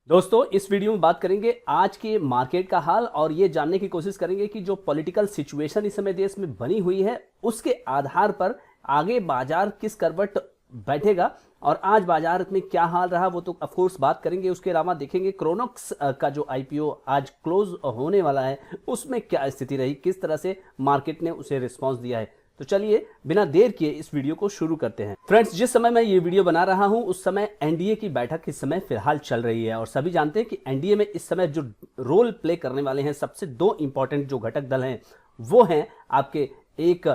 दोस्तों इस वीडियो में बात करेंगे आज के मार्केट का हाल और ये जानने की कोशिश करेंगे कि जो पॉलिटिकल सिचुएशन इस समय देश में बनी हुई है उसके आधार पर आगे बाजार किस करवट बैठेगा और आज बाजार में क्या हाल रहा वो तो ऑफ कोर्स बात करेंगे। उसके अलावा देखेंगे क्रोनॉक्स का जो आईपीओ आज क्लोज होने वाला है उसमें क्या स्थिति रही, किस तरह से मार्केट ने उसे रिस्पॉन्स दिया है। तो चलिए बिना देर किए इस वीडियो को शुरू करते हैं। फ्रेंड्स, जिस समय मैं ये वीडियो बना रहा हूं उस समय एनडीए की बैठक इस समय फिलहाल चल रही है और सभी जानते हैं कि एनडीए में इस समय जो रोल प्ले करने वाले हैं सबसे दो इंपॉर्टेंट जो घटक दल हैं वो हैं आपके एक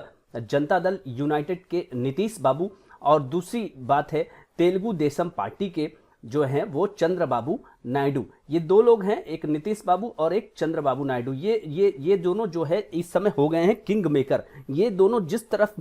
जनता दल यूनाइटेड के नीतीश बाबू और दूसरी बात है तेलुगु देशम पार्टी के जो हैं वो चंद्रबाबू नायडू। ये दो लोग हैं, एक नीतीश बाबू और एक चंद्रबाबू नायडू। ये दोनों जो है इस समय हो गए हैं किंग मेकर। ये दोनों जिस तरफ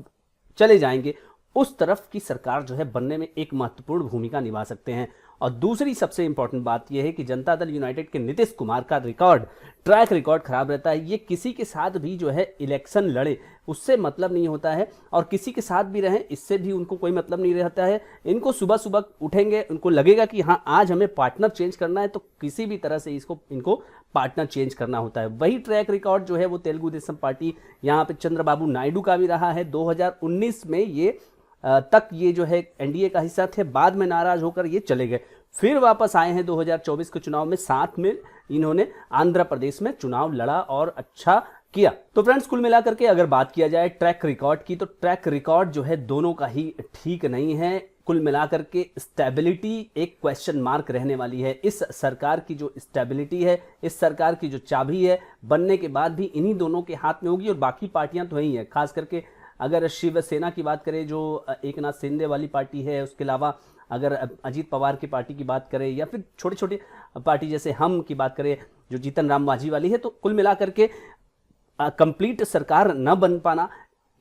चले जाएंगे उस तरफ की सरकार जो है बनने में एक महत्वपूर्ण भूमिका निभा सकते हैं। और दूसरी सबसे इंपॉर्टेंट बात यह है कि जनता दल यूनाइटेड के नीतीश कुमार का ट्रैक रिकॉर्ड खराब रहता है। ये किसी के साथ भी जो है इलेक्शन लड़े उससे मतलब नहीं होता है और किसी के साथ भी रहें इससे भी उनको कोई मतलब नहीं रहता है। इनको सुबह सुबह उठेंगे, उनको लगेगा कि हाँ आज हमें पार्टनर चेंज करना है तो किसी भी तरह से इनको पार्टनर चेंज करना होता है। वही ट्रैक रिकॉर्ड जो है वो तेलुगु देशम पार्टी यहाँ पे चंद्रबाबू नायडू का भी रहा है। 2019 में ये तक ये जो है एनडीए का हिस्सा थे, बाद में नाराज होकर ये चले गए, फिर वापस आए हैं 2024 के चुनाव में। साथ में इन्होंने आंध्र प्रदेश में चुनाव लड़ा और अच्छा किया। तो फ्रेंड्स, कुल मिलाकर के अगर बात किया जाए ट्रैक रिकॉर्ड की तो ट्रैक रिकॉर्ड जो है दोनों का ही ठीक नहीं है। कुल मिलाकर के स्टेबिलिटी एक क्वेश्चन मार्क रहने वाली है। इस सरकार की जो स्टेबिलिटी है, इस सरकार की जो चाबी है बनने के बाद भी इन्हीं दोनों के हाथ में होगी और बाकी पार्टियां तो वही है। खास करके अगर शिवसेना की बात करें जो एकनाथ शिंदे वाली पार्टी है, उसके अलावा अगर अजीत पवार की पार्टी की बात करें या फिर छोटे छोटे पार्टी जैसे हम की बात करें जो जीतन राम मांझी वाली है, तो कुल मिलाकर के कंप्लीट सरकार न बन पाना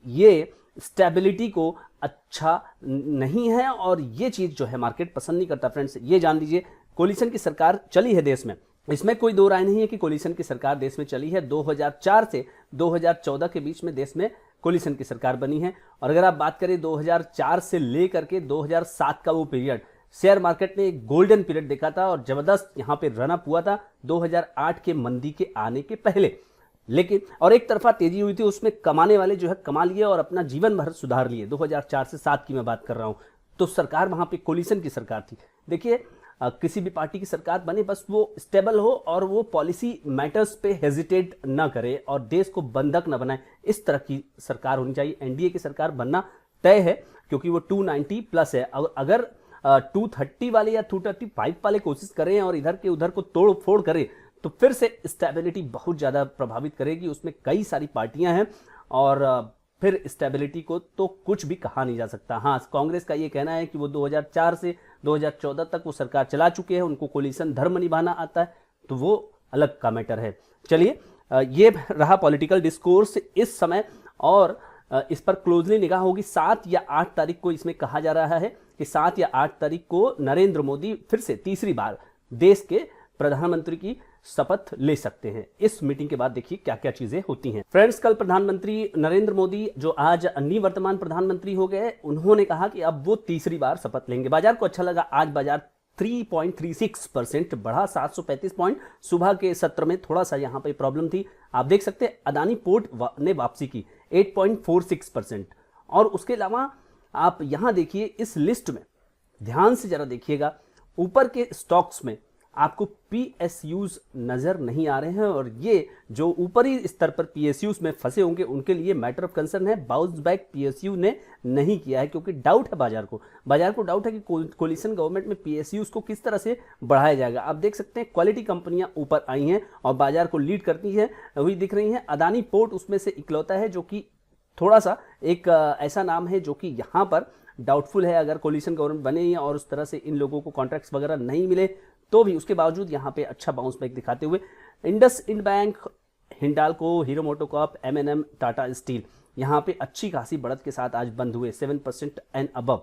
ये स्टेबिलिटी को अच्छा नहीं है और ये चीज़ जो है मार्केट पसंद नहीं करता। फ्रेंड्स, ये जान लीजिए कोलिशन की सरकार चली है देश में, इसमें कोई दो राय नहीं है कि कोलिशन की सरकार देश में चली है। 2004 से 2014 के बीच में देश में कोलिशन की सरकार बनी है। और अगर आप बात करें 2004 से लेकर के 2007 का वो पीरियड, शेयर मार्केट ने एक गोल्डन पीरियड देखा था और जबरदस्त यहाँ पे रन अप हुआ था 2008 के मंदी के आने के पहले। लेकिन और एक तरफा तेजी हुई थी, उसमें कमाने वाले जो है कमा लिए और अपना जीवन भर सुधार लिए। 2004 से 7 की मैं बात कर रहा हूँ, तो सरकार वहां पे कोलिशन की सरकार थी। देखिए किसी भी पार्टी की सरकार बने बस वो स्टेबल हो और वो पॉलिसी मैटर्स पे हेजिटेट ना करे और देश को बंधक ना बनाए, इस तरह की सरकार होनी चाहिए। एनडीए की सरकार बनना तय है क्योंकि वो 290 प्लस है। अगर 230 वाले या 235 वाले कोशिश करें और इधर के उधर को तोड़ फोड़ करें तो फिर से स्टेबिलिटी बहुत ज़्यादा प्रभावित करेगी। उसमें कई सारी पार्टियां हैं और फिर स्टेबिलिटी को तो कुछ भी कहा नहीं जा सकता। हाँ, कांग्रेस का ये कहना है कि वो 2004 से 2014 तक वो सरकार चला चुके हैं, उनको कोलिशन धर्म निभाना आता है, तो वो अलग का मैटर है। चलिए ये रहा पॉलिटिकल डिस्कोर्स इस समय और इस पर क्लोजली निगाह होगी। 7 या 8 तारीख को इसमें कहा जा रहा है कि 7 या 8 तारीख को नरेंद्र मोदी फिर से तीसरी बार देश के प्रधानमंत्री की शपथ ले सकते हैं। इस मीटिंग के बाद देखिए क्या क्या चीजें होती हैं। फ्रेंड्स, कल प्रधानमंत्री नरेंद्र मोदी जो आज निवर्तमान प्रधानमंत्री हो गए, उन्होंने कहा कि अब वो तीसरी बार शपथ लेंगे। बाजार को अच्छा लगा, आज बाजार 3.36% बढ़ा, 735 पॉइंट। सुबह के सत्र में थोड़ा सा यहां पे प्रॉब्लम थी, आप देख सकते हैं अदानी पोर्ट ने वापसी की 8.46%। और उसके अलावा आप यहां देखिए इस लिस्ट में ध्यान से जरा देखिएगा, ऊपर के स्टॉक्स में आपको पीएसयूज नजर नहीं आ रहे हैं और ये जो ऊपरी स्तर पर पीएसयूज में फंसे होंगे उनके लिए मैटर ऑफ कंसर्न है। बाउंस बैक पीएसयू ने नहीं किया है क्योंकि डाउट है बाजार को डाउट है कि कोलिशन गवर्नमेंट में पीएसयूज को किस तरह से बढ़ाया जाएगा। आप देख सकते हैं क्वालिटी कंपनियां ऊपर आई हैं और बाजार को लीड करती है हुई दिख रही हैं। अदानी पोर्ट उसमें से इकलौता है जो कि थोड़ा सा एक ऐसा नाम है जो कि यहाँ पर डाउटफुल है। अगर कोलिशन गवर्नमेंट बने और उस तरह से इन लोगों को कॉन्ट्रैक्ट्स वगैरह नहीं मिले तो भी उसके बावजूद यहाँ पे अच्छा बाउंस बैक दिखाते हुए IndusInd bank, Hindalco, Hero MotoCorp, MNM, Tata steel यहाँ पे अच्छी खासी बढ़त के साथ आज बंद हुए 7% एंड अबव।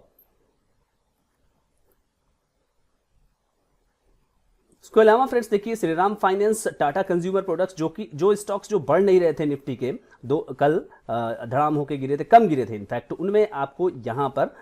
इसके अलावा फ्रेंड्स देखिए Shriram finance, Tata consumer products जो स्टॉक्स जो बढ़ नहीं रहे थे निफ्टी के, कल धड़ाम होके गिरे थे, कम गिरे थे इनफैक्ट, उनमें आपको यहाँ पर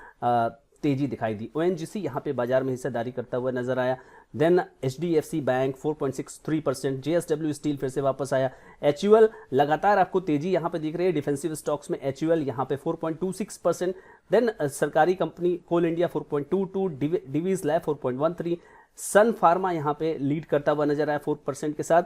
तेजी दिखाई दी। ओएनजीसी यहाँ पे बाजार में हिस्सेदारी करता हुआ नजर आया। Then HDFC bank 4.63%, JSW steel फिर से वापस आया, HUL लगातार आपको तेजी यहाँ पे दिख रही है डिफेंसिव स्टॉक्स में, HUL यहाँ पे 4.26%, देन सरकारी कंपनी कोल इंडिया 4.22, डिवीज लैब 4.13, सन फार्मा यहाँ पे लीड करता हुआ नजर आया 4% के साथ।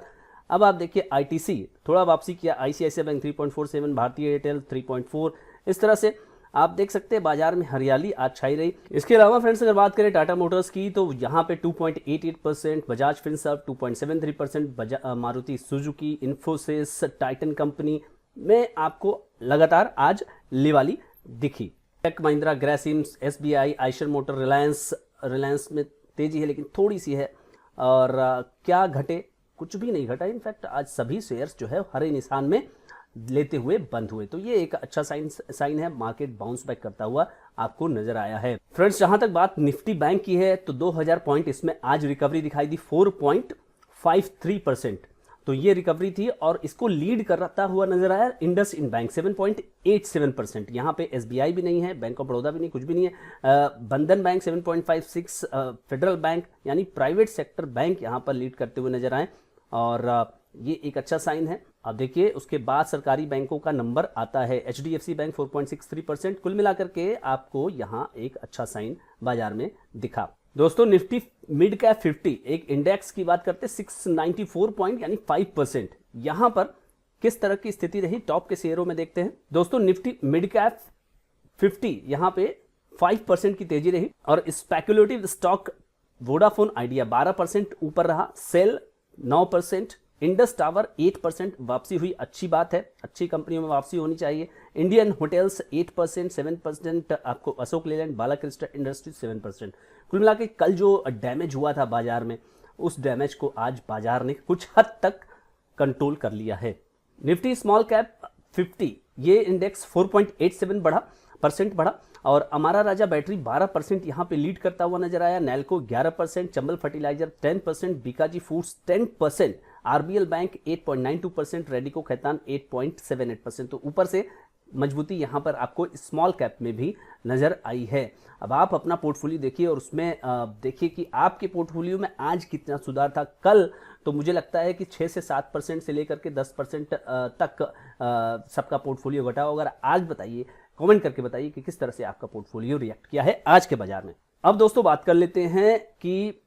अब आप देखिए ITC थोड़ा वापसी किया, ICICI बैंक 3.47, भारतीय एयरटेल 3.4, इस तरह से आप देख सकते हैं बाजार में हरियाली आज छाई रही। इसके अलावा फ्रेंड्स अगर बात करें टाटा मोटर्स की तो यहाँ पे 2.88%, बजाज फिनसर्व 2.73%, मारुति सुजुकी, इन्फोसिस, टाइटन कंपनी में आपको लगातार आज लिवाली दिखी। टेक महिंद्रा, ग्रासिम्स, SBI, आइशर मोटर, रिलायंस में तेजी है लेकिन थोड़ी सी है। और क्या घटे, कुछ भी नहीं घटा, इनफैक्ट आज सभी शेयर्स जो है हरे निशान में लेते हुए बंद हुए, तो ये एक अच्छा साइन है, मार्केट बाउंस बैक करता हुआ आपको नजर आया है। फ्रेंड्स जहां तक बात निफ्टी बैंक की है तो 2000 पॉइंट इसमें आज रिकवरी दिखाई दी 4.53%, तो ये रिकवरी थी और इसको लीड करता हुआ नजर आया इंडसइंड बैंक 7.87%, यहाँ पे SBI भी नहीं है, बैंक ऑफ बड़ौदा भी नहीं, कुछ भी नहीं है, बंधन बैंक 7.56, फेडरल बैंक यानी प्राइवेट सेक्टर बैंक यहाँ पर लीड करते हुए नजर आए और ये एक अच्छा साइन है। अब देखिए उसके बाद सरकारी बैंकों का नंबर आता है, HDFC बैंक 4.63%, कुल मिलाकर के आपको यहाँ एक अच्छा साइन बाजार में दिखा। दोस्तों निफ्टी मिड कैप 50 एक इंडेक्स की बात करते 694 पॉइंट यानी 5%, यहां पर किस तरह की स्थिति रही टॉप के शेयरों में देखते हैं। दोस्तों निफ्टी मिड कैप 50 यहां पे 5% की तेजी रही और स्पेकुलेटिव स्टॉक वोडाफोन आइडिया 12% ऊपर रहा, सेल 9%, इंडस टावर 8% वापसी हुई, अच्छी बात है, अच्छी कंपनियों में वापसी होनी चाहिए। इंडियन होटल्स 8%, 7% आपको अशोक लेलैंड, बालाकृष्ण इंडस्ट्रीज 7%। कुल मिला के कल जो डैमेज हुआ था बाजार में उस डैमेज को आज बाजार ने कुछ हद तक कंट्रोल कर लिया है। निफ्टी स्मॉल कैप 50 ये इंडेक्स 4.87 बढ़ा और अमारा राजा बैटरी 12% यहाँ पे लीड करता हुआ नजर आया, Nalco 11%, Chambal fertiliser 10%, Bikaji foods 10%, RBL bank 8.92%, Radico Khaitan 8.78%, तो ऊपर से मजबूती यहाँ पर आपको स्मॉल कैप में भी नजर आई है। अब आप अपना पोर्टफोलियो देखिए और उसमें देखिए कि आपके पोर्टफोलियो में आज कितना सुधार था। कल तो मुझे लगता है कि 6 से 7% से लेकर के 10% तक सबका पोर्टफोलियो घटा होगा। आज बताइए, कमेंट करके बताइए कि किस तरह से आपका पोर्टफोलियो रिएक्ट किया है आज के बाजार में। अब दोस्तों बात कर लेते हैं कि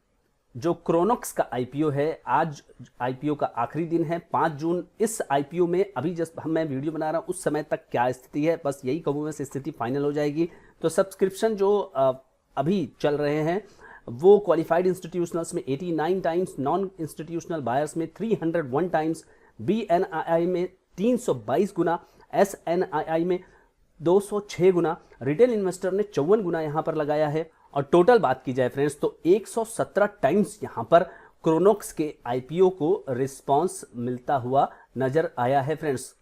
जो क्रोनॉक्स का IPO है, आज IPO का आखिरी दिन है 5 जून। इस IPO में अभी जब मैं वीडियो बना रहा हूं उस समय तक क्या स्थिति है, बस यही कहूँ मैं, स्थिति फाइनल हो जाएगी। तो सब्सक्रिप्शन जो अभी चल रहे हैं वो क्वालिफाइड इंस्टीट्यूशनल्स में 89 टाइम्स, नॉन इंस्टीट्यूशनल बायर्स में 301 टाइम्स, BNII में 322 गुना, SNII में 206 गुना, रिटेल इन्वेस्टर ने 54 गुना यहां पर लगाया है। और टोटल बात की जाए फ्रेंड्स तो 117 टाइम्स यहां पर क्रोनॉक्स के IPO को रिस्पांस मिलता हुआ नजर आया है फ्रेंड्स।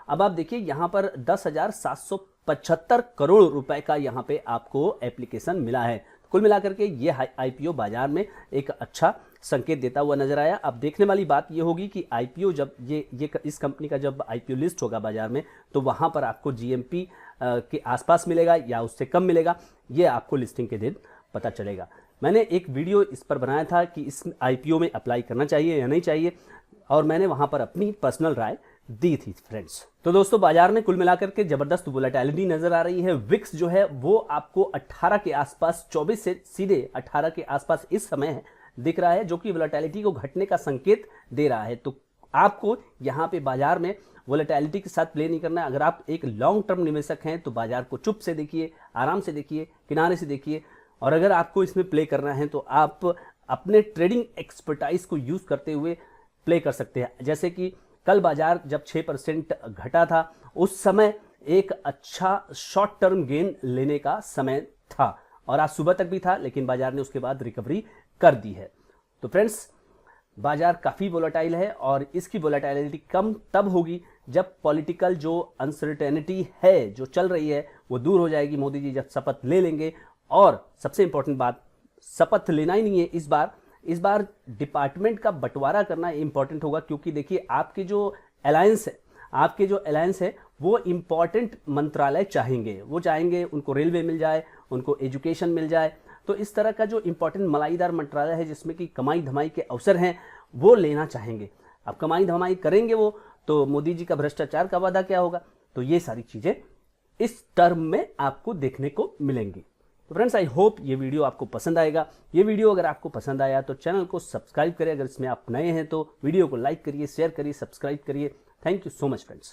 अब आप देखिए यहां पर 10,775 करोड़ रुपए का यहां पे आपको एप्लीकेशन मिला है। कुल मिलाकर के ये IPO बाजार में एक अच्छा संकेत देता हुआ नजर आया। अब देखने वाली बात ये होगी कि IPO जब ये इस कंपनी का जब IPO लिस्ट होगा बाजार में तो वहां पर आपको GMP के आसपास मिलेगा या उससे कम मिलेगा, ये आपको लिस्टिंग के दिन पता चलेगा। मैंने एक वीडियो इस पर बनाया था कि इस IPO में अप्लाई करना चाहिए या नहीं चाहिए और मैंने वहां पर अपनी पर्सनल राय दी थी फ्रेंड्स। तो दोस्तों बाजार में कुल मिलाकर के जबरदस्त वोलेटिलिटी नजर आ रही है। विक्स जो है वो आपको 18 के आसपास, 24 से सीधे 18 के आसपास इस समय दिख रहा है, जो कि वोलेटिलिटी को घटने का संकेत दे रहा है। तो आपको यहाँ पे बाजार में वोलेटिलिटी के साथ प्ले नहीं करना है। अगर आप एक लॉन्ग टर्म निवेशक हैं तो बाजार को चुप से देखिए, आराम से देखिए, किनारे से देखिए। और अगर आपको इसमें प्ले करना है तो आप अपने ट्रेडिंग एक्सपर्टाइज को यूज करते हुए प्ले कर सकते हैं। जैसे कि कल बाजार जब 6% घटा था उस समय एक अच्छा शॉर्ट टर्म गेन लेने का समय था और आज सुबह तक भी था, लेकिन बाजार ने उसके बाद रिकवरी कर दी है। तो फ्रेंड्स बाजार काफ़ी वोलेटाइल है और इसकी वोलेटिलिटी कम तब होगी जब पॉलिटिकल जो अनसर्टेनिटी है जो चल रही है वो दूर हो जाएगी। मोदी जी जब शपथ ले लेंगे, और सबसे इंपॉर्टेंट बात, शपथ लेना ही नहीं है इस बार डिपार्टमेंट का बंटवारा करना इंपॉर्टेंट होगा, क्योंकि देखिए आपके जो अलायंस है वो इंपॉर्टेंट मंत्रालय चाहेंगे, वो चाहेंगे उनको रेलवे मिल जाए, उनको एजुकेशन मिल जाए। तो इस तरह का जो इंपॉर्टेंट मलाईदार मंत्रालय है जिसमें कि कमाई धमाई के अवसर हैं वो लेना चाहेंगे। अब कमाई धमाई करेंगे वो, तो मोदी जी का भ्रष्टाचार का वादा क्या होगा, तो ये सारी चीजें इस टर्म में आपको देखने को मिलेंगी। तो फ्रेंड्स, आई होप ये वीडियो आपको पसंद आएगा। ये वीडियो अगर आपको पसंद आया तो चैनल को सब्सक्राइब करिए, अगर इसमें आप नए हैं तो वीडियो को लाइक करिए, शेयर करिए, सब्सक्राइब करिए। Thank you so much friends.